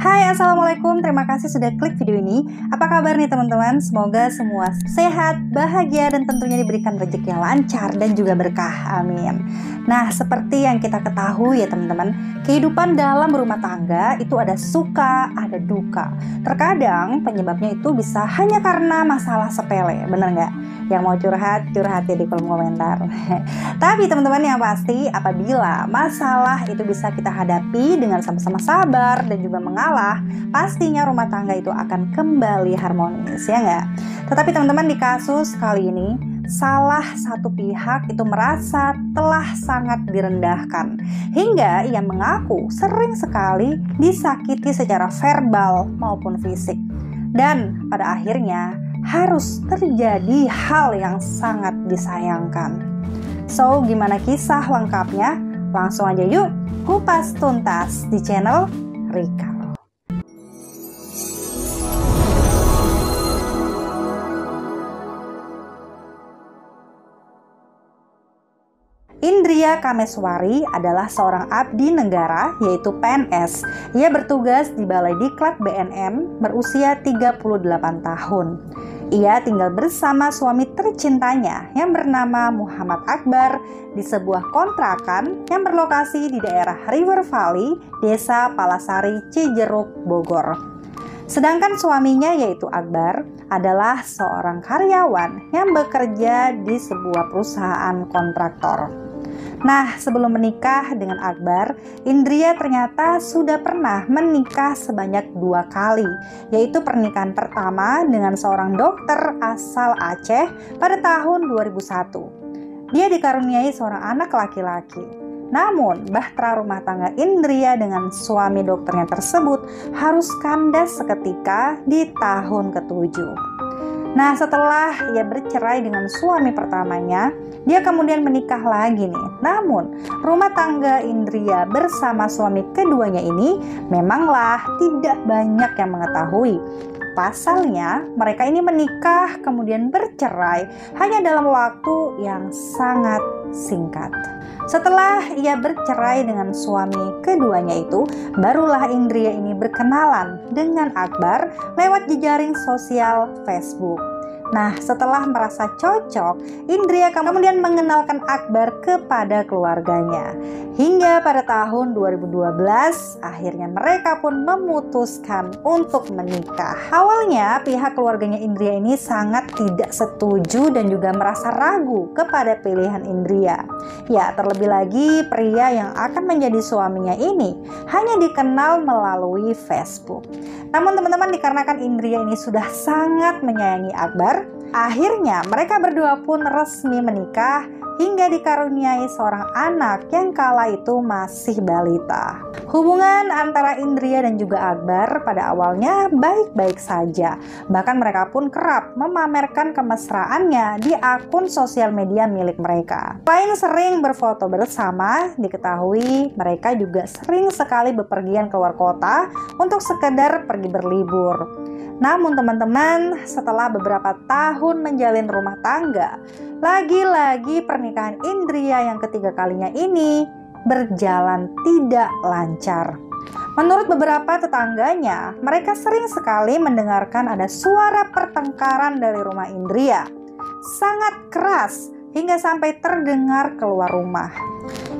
Hai, Assalamualaikum. Terima kasih sudah klik video ini. Apa kabar nih teman-teman? Semoga semua sehat, bahagia, dan tentunya diberikan rezeki yang lancar dan juga berkah. Amin. Nah, seperti yang kita ketahui ya teman-teman, kehidupan dalam rumah tangga itu ada suka, ada duka. Terkadang penyebabnya itu bisa hanya karena masalah sepele, bener nggak? Yang mau curhat, curhat ya di kolom komentar. Tapi teman-teman, yang pasti apabila masalah itu bisa kita hadapi dengan sama-sama sabar dan juga mengalah, pastinya rumah tangga itu akan kembali harmonis, ya nggak? Tetapi teman-teman, di kasus kali ini salah satu pihak itu merasa telah sangat direndahkan hingga ia mengaku sering sekali disakiti secara verbal maupun fisik, dan pada akhirnya harus terjadi hal yang sangat disayangkan. So, gimana kisah lengkapnya? Langsung aja yuk kupas tuntas di channel Rika. Indria Kameswari adalah seorang abdi negara, yaitu PNS. Ia bertugas di Balai Diklat BNN berusia 38 tahun. Ia tinggal bersama suami tercintanya yang bernama Muhammad Akbar di sebuah kontrakan yang berlokasi di daerah River Valley, Desa Palasari, Cijeruk, Bogor. Sedangkan suaminya, yaitu Akbar, adalah seorang karyawan yang bekerja di sebuah perusahaan kontraktor. Nah, sebelum menikah dengan Akbar, Indria ternyata sudah pernah menikah sebanyak 2 kali, yaitu pernikahan pertama dengan seorang dokter asal Aceh pada tahun 2001. Dia dikaruniai seorang anak laki-laki. Namun, bahtera rumah tangga Indria dengan suami dokternya tersebut harus kandas seketika di tahun ke-7. Nah, setelah ia bercerai dengan suami pertamanya, dia kemudian menikah lagi nih. Namun, rumah tangga Indria bersama suami keduanya ini memanglah tidak banyak yang mengetahui. Pasalnya, mereka ini menikah kemudian bercerai hanya dalam waktu yang sangat singkat. Setelah ia bercerai dengan suami keduanya itu, barulah Indria ini berkenalan dengan Akbar lewat jejaring sosial Facebook. Nah, setelah merasa cocok, Indria kemudian mengenalkan Akbar kepada keluarganya. Hingga pada tahun 2012, akhirnya mereka pun memutuskan untuk menikah. Awalnya, pihak keluarganya Indria ini sangat tidak setuju dan juga merasa ragu kepada pilihan Indria. Ya, terlebih lagi pria yang akan menjadi suaminya ini hanya dikenal melalui Facebook. Namun teman-teman, dikarenakan Indria ini sudah sangat menyayangi Akbar, akhirnya mereka berdua pun resmi menikah hingga dikaruniai seorang anak yang kala itu masih balita. Hubungan antara Indria dan juga Akbar pada awalnya baik-baik saja. Bahkan mereka pun kerap memamerkan kemesraannya di akun sosial media milik mereka. Selain sering berfoto bersama, diketahui mereka juga sering sekali bepergian keluar kota untuk sekedar pergi berlibur. Namun teman-teman, setelah beberapa tahun menjalin rumah tangga, lagi-lagi pernikahan Indria yang ketiga kalinya ini berjalan tidak lancar. Menurut beberapa tetangganya, mereka sering sekali mendengarkan ada suara pertengkaran dari rumah Indria. Sangat keras hingga sampai terdengar keluar rumah.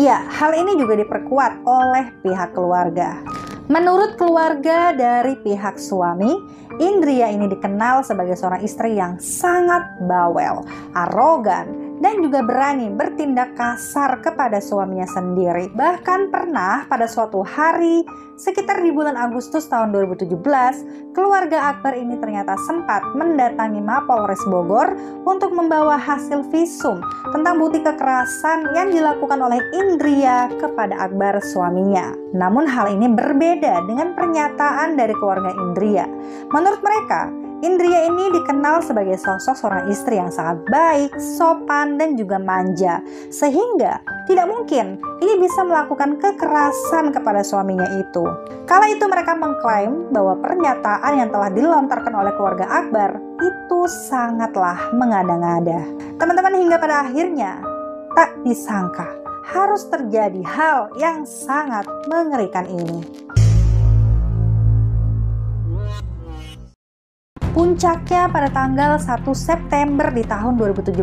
Ya, hal ini juga diperkuat oleh pihak keluarga. Menurut keluarga dari pihak suami, Indria ini dikenal sebagai seorang istri yang sangat bawel, arogan, dan juga berani bertindak kasar kepada suaminya sendiri. Bahkan pernah pada suatu hari, sekitar di bulan Agustus tahun 2017, keluarga Akbar ini ternyata sempat mendatangi Mapolres Bogor untuk membawa hasil visum tentang bukti kekerasan yang dilakukan oleh Indria kepada Akbar suaminya. Namun hal ini berbeda dengan pernyataan dari keluarga Indria. Menurut mereka, Indria ini dikenal sebagai sosok seorang istri yang sangat baik, sopan, dan juga manja. Sehingga tidak mungkin ia bisa melakukan kekerasan kepada suaminya itu. Kala itu mereka mengklaim bahwa pernyataan yang telah dilontarkan oleh keluarga Akbar itu sangatlah mengada-ngada. Teman-teman, hingga pada akhirnya tak disangka harus terjadi hal yang sangat mengerikan ini. Puncaknya pada tanggal 1 September di tahun 2017,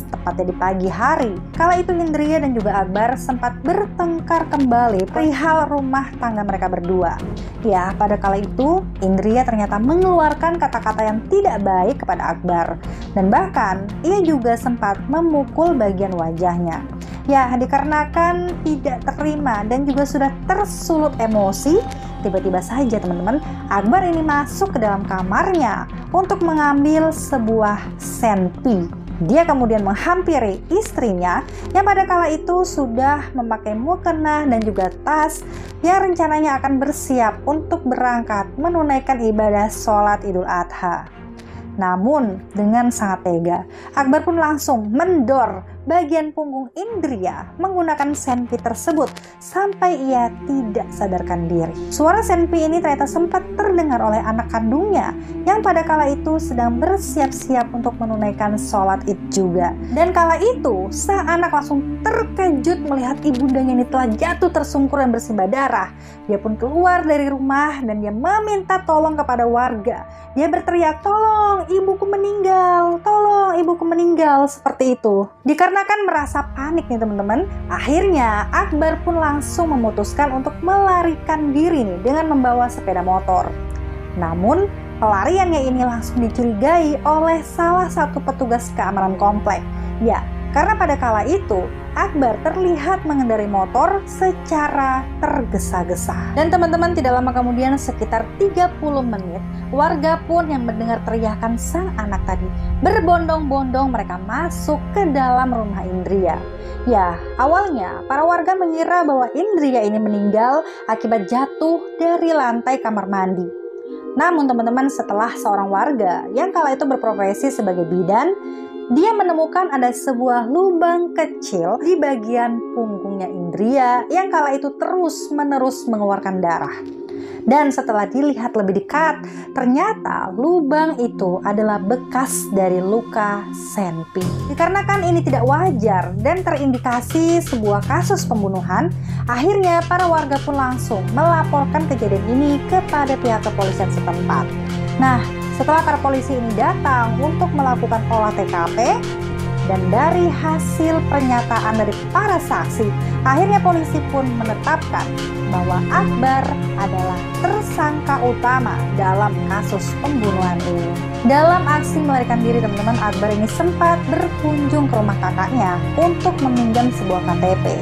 tepatnya di pagi hari. Kala itu Indria dan juga Akbar sempat bertengkar kembali perihal rumah tangga mereka berdua. Ya, pada kala itu Indria ternyata mengeluarkan kata-kata yang tidak baik kepada Akbar. Dan bahkan ia juga sempat memukul bagian wajahnya. Ya, dikarenakan tidak terima dan juga sudah tersulut emosi, tiba-tiba saja teman-teman, Akbar ini masuk ke dalam kamarnya untuk mengambil sebuah senpi. Dia kemudian menghampiri istrinya yang pada kala itu sudah memakai mukena dan juga tas yang rencananya akan bersiap untuk berangkat menunaikan ibadah sholat Idul Adha. Namun dengan sangat tega, Akbar pun langsung mendor bagian punggung Indria menggunakan senpi tersebut sampai ia tidak sadarkan diri. Suara senpi ini ternyata sempat terdengar oleh anak kandungnya yang pada kala itu sedang bersiap-siap untuk menunaikan sholat Id juga. Dan kala itu sang anak langsung terkejut melihat ibundanya ini telah jatuh tersungkur dan bersimbah darah. Dia pun keluar dari rumah dan dia meminta tolong kepada warga. Dia berteriak, "Tolong, ibuku meninggal, tolong, ibuku meninggal," seperti itu. Dikarenakan merasa panik nih teman-teman, akhirnya Akbar pun langsung memutuskan untuk melarikan diri nih dengan membawa sepeda motor. Namun pelariannya ini langsung dicurigai oleh salah satu petugas keamanan komplek. Ya, karena pada kala itu Akbar terlihat mengendarai motor secara tergesa-gesa. Dan teman-teman, tidak lama kemudian sekitar 30 menit, warga pun yang mendengar teriakan sang anak tadi berbondong-bondong mereka masuk ke dalam rumah Indria. Ya, awalnya para warga mengira bahwa Indria ini meninggal akibat jatuh dari lantai kamar mandi. Namun teman-teman, setelah seorang warga yang kala itu berprofesi sebagai bidan, dia menemukan ada sebuah lubang kecil di bagian punggungnya Indria yang kala itu terus-menerus mengeluarkan darah. Dan setelah dilihat lebih dekat, ternyata lubang itu adalah bekas dari luka senpi. Dikarenakan ini tidak wajar dan terindikasi sebuah kasus pembunuhan, akhirnya para warga pun langsung melaporkan kejadian ini kepada pihak kepolisian setempat. Nah, setelah para polisi ini datang untuk melakukan olah TKP dan dari hasil pernyataan dari para saksi, akhirnya polisi pun menetapkan bahwa Akbar adalah tersangka utama dalam kasus pembunuhan ini. Dalam aksi melarikan diri teman-teman, Akbar ini sempat berkunjung ke rumah kakaknya untuk meminjam sebuah KTP.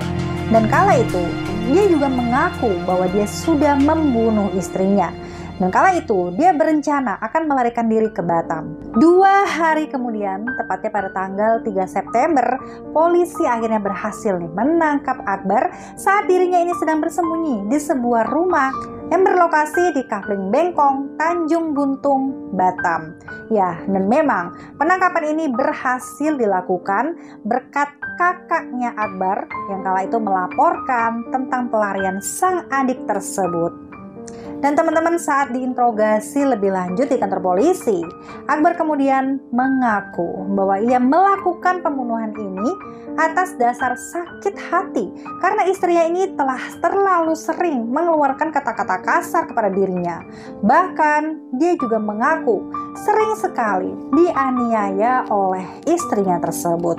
Dan kala itu dia juga mengaku bahwa dia sudah membunuh istrinya. Dan kala itu dia berencana akan melarikan diri ke Batam. 2 hari kemudian, tepatnya pada tanggal 3 September, polisi akhirnya berhasil menangkap Akbar saat dirinya ini sedang bersembunyi di sebuah rumah yang berlokasi di Kafling Bengkong, Tanjung Buntung, Batam. Ya, dan memang penangkapan ini berhasil dilakukan berkat kakaknya Akbar yang kala itu melaporkan tentang pelarian sang adik tersebut. Dan teman-teman, saat diinterogasi lebih lanjut di kantor polisi, Akbar kemudian mengaku bahwa ia melakukan pembunuhan ini atas dasar sakit hati karena istrinya ini telah terlalu sering mengeluarkan kata-kata kasar kepada dirinya. Bahkan dia juga mengaku sering sekali dianiaya oleh istrinya tersebut.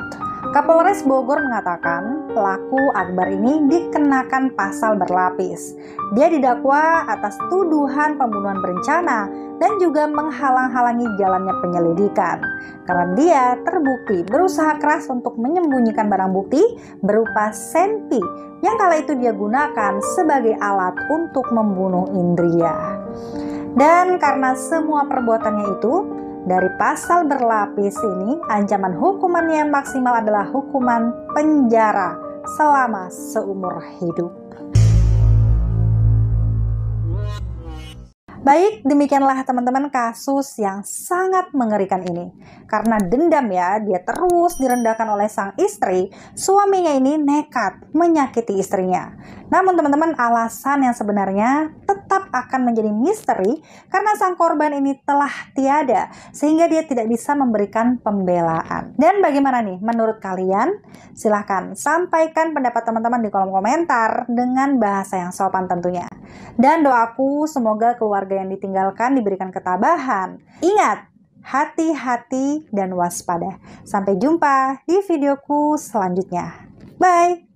Kapolres Bogor mengatakan pelaku Akbar ini dikenakan pasal berlapis. Dia didakwa atas tuduhan pembunuhan berencana dan juga menghalang-halangi jalannya penyelidikan. Karena dia terbukti berusaha keras untuk menyembunyikan barang bukti berupa senpi yang kala itu dia gunakan sebagai alat untuk membunuh Indria. Dan karena semua perbuatannya itu, dari pasal berlapis ini, ancaman hukumannya maksimal adalah hukuman penjara selama seumur hidup. Baik, demikianlah teman-teman kasus yang sangat mengerikan ini. Karena dendam ya, dia terus direndahkan oleh sang istri, suaminya ini nekat menyakiti istrinya. Namun teman-teman, alasan yang sebenarnya tetap akan menjadi misteri karena sang korban ini telah tiada, sehingga dia tidak bisa memberikan pembelaan. Dan bagaimana nih menurut kalian? Silahkan sampaikan pendapat teman-teman di kolom komentar dengan bahasa yang sopan tentunya. Dan doaku semoga keluarga yang ditinggalkan diberikan ketabahan. Ingat, hati-hati dan waspada. Sampai jumpa di videoku selanjutnya. Bye!